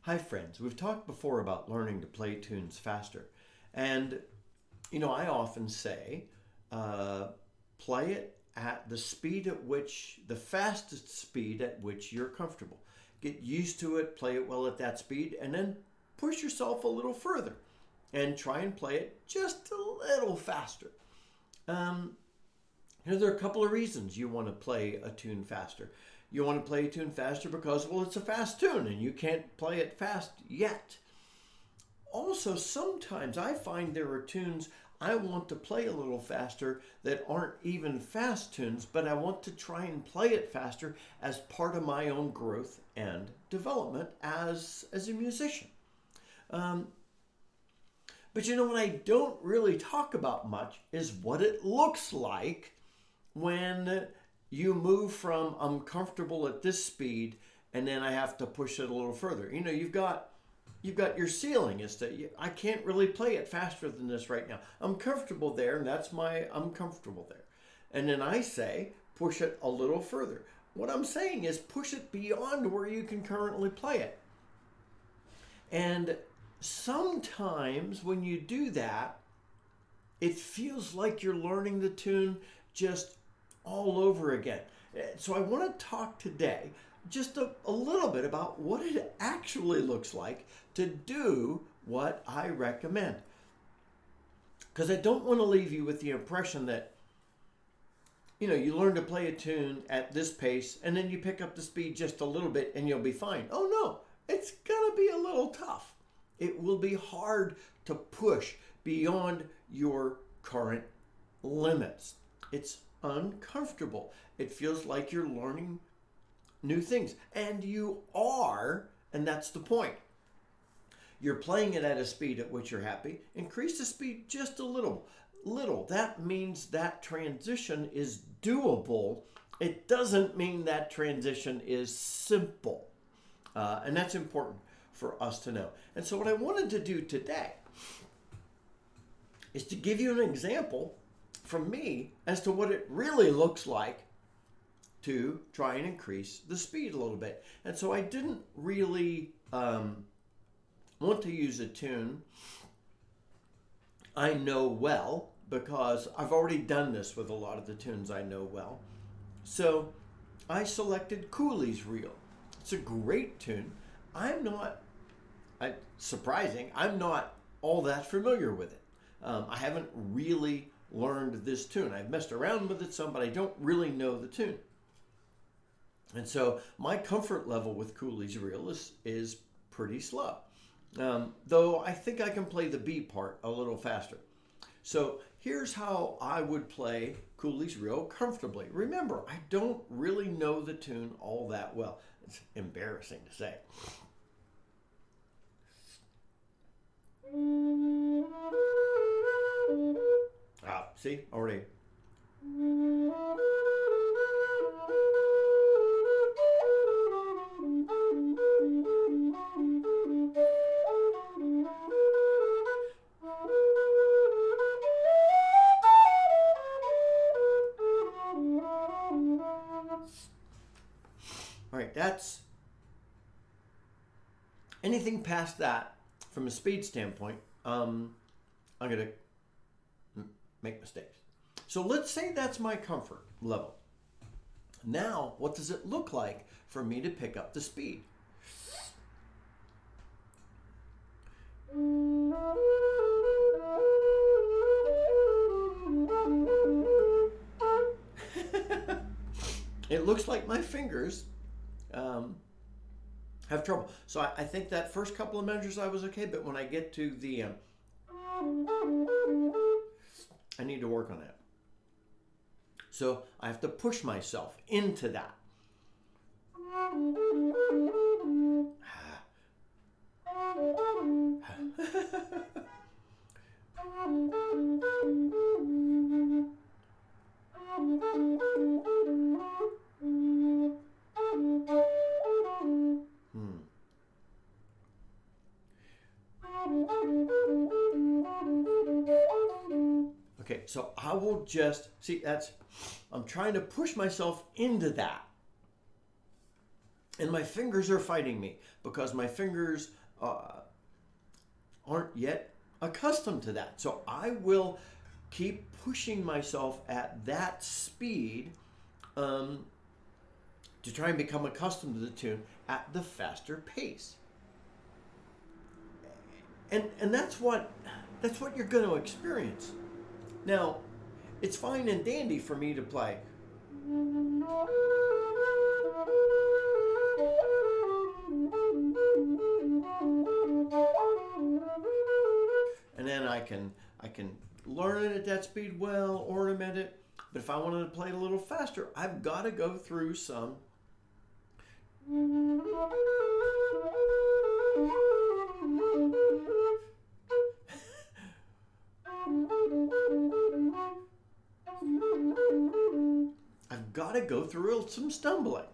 Hi, friends. We've talked before about learning to play tunes faster. And, I often say, uh, play it at the speed at which, the fastest speed at which you're comfortable. Get used to it, play it well at that speed, and then push yourself a little further and try and play it just a little faster. Um, there are a couple of reasons you want to play a tune faster. You want to play a tune faster because, well, it's a fast tune and you can't play it fast yet. Also, sometimes I find there are tunes I want to play a little faster that aren't even fast tunes, but I want to try and play it faster as part of my own growth and development as a musician. Um, but what I don't really talk about much is what it looks like when you move from I'm comfortable at this speed and then I have to push it a little further. You've got your ceiling is that I can't really play it faster than this right now. I'm comfortable there, and I'm comfortable there. And then I say push it a little further. What I'm saying is push it beyond where you can currently play it. And sometimes when you do that, it feels like you're learning the tune just all over again. So I want to talk today just a little bit about what it actually looks like to do what I recommend. Because I don't want to leave you with the impression that, you learn to play a tune at this pace and then you pick up the speed just a little bit and you'll be fine. Oh no, it's going to be a little tough. It will be hard to push beyond your current limits. It's uncomfortable. It feels like you're learning new things. And you are, and that's the point. You're playing it at a speed at which you're happy. Increase the speed just a little. That means that transition is doable. It doesn't mean that transition is simple. And that's important for us to know. And so what I wanted to do today is to give you an example from me as to what it really looks like to try and increase the speed a little bit. And so I didn't really want to use a tune I know well because I've already done this with a lot of the tunes I know well. So I selected Cooley's Reel. It's a great tune. Surprising, I'm not all that familiar with it. I haven't really learned this tune. I've messed around with it some, but I don't really know the tune. And so my comfort level with Cooley's Reel is pretty slow. Though I think I can play the B part a little faster. So here's how I would play Cooley's Reel comfortably. Remember, I don't really know the tune all that well. It's embarrassing to say. See, already. All right, that's anything past that from a speed standpoint. I'm going to make mistakes. So let's say that's my comfort level. Now, what does it look like for me to pick up the speed? It looks like my fingers have trouble. So I think that first couple of measures I was okay, but when I get to the I need to work on that. So I have to push myself into that. Okay, so I will just, see, I'm trying to push myself into that. And my fingers are fighting me because my fingers aren't yet accustomed to that. So I will keep pushing myself at that speed to try and become accustomed to the tune at the faster pace. And that's what you're going to experience. Now, it's fine and dandy for me to play. And then I can learn it at that speed well, ornament it. But if I wanted to play it a little faster, I've got to go through some I've got to go through some stumbling.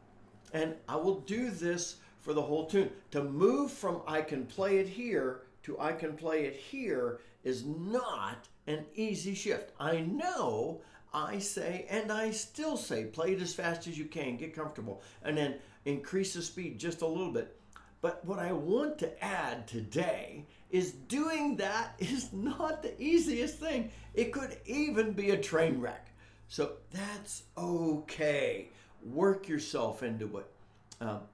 And I will do this for the whole tune. To move from I can play it here to I can play it here is not an easy shift. I know I say, and I still say, play it as fast as you can, get comfortable, and then increase the speed just a little bit. But what I want to add today is doing that is not the easiest thing. It could even be a train wreck. So that's okay. Work yourself into it.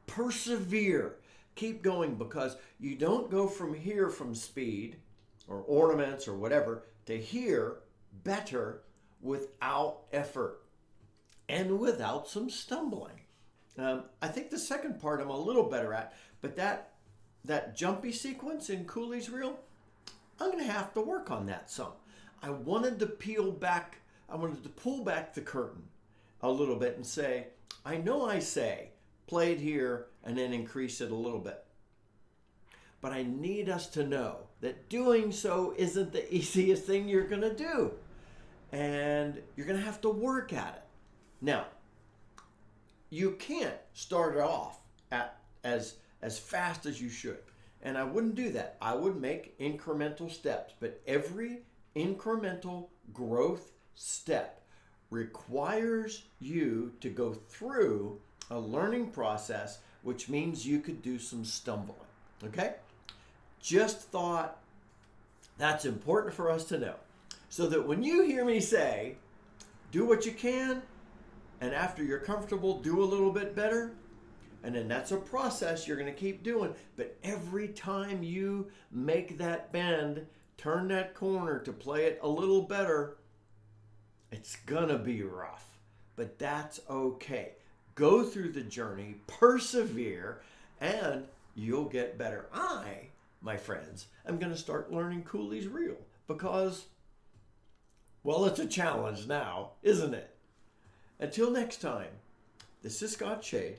Persevere. Keep going, because you don't go from here from speed or ornaments or whatever to here better without effort and without some stumbling. I think the second part I'm a little better at, but that jumpy sequence in Cooley's reel, I'm going to have to work on that some. I wanted to pull back the curtain a little bit and say, I know I say, play it here and then increase it a little bit. But I need us to know that doing so isn't the easiest thing you're going to do. And you're going to have to work at it. Now, you can't start it off at as fast as you should. And I wouldn't do that. I would make incremental steps. But every incremental growth step requires you to go through a learning process, which means you could do some stumbling. Okay? Just thought that's important for us to know. So that when you hear me say, do what you can, and after you're comfortable, do a little bit better, and then that's a process you're going to keep doing. But every time you make that bend, turn that corner to play it a little better, it's going to be rough. But that's okay. Go through the journey, persevere, and you'll get better. My friends, I'm going to start learning Cooley's reel because, well, it's a challenge now, isn't it? Until next time, this is Scott Shade.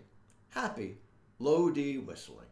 Happy low D whistling.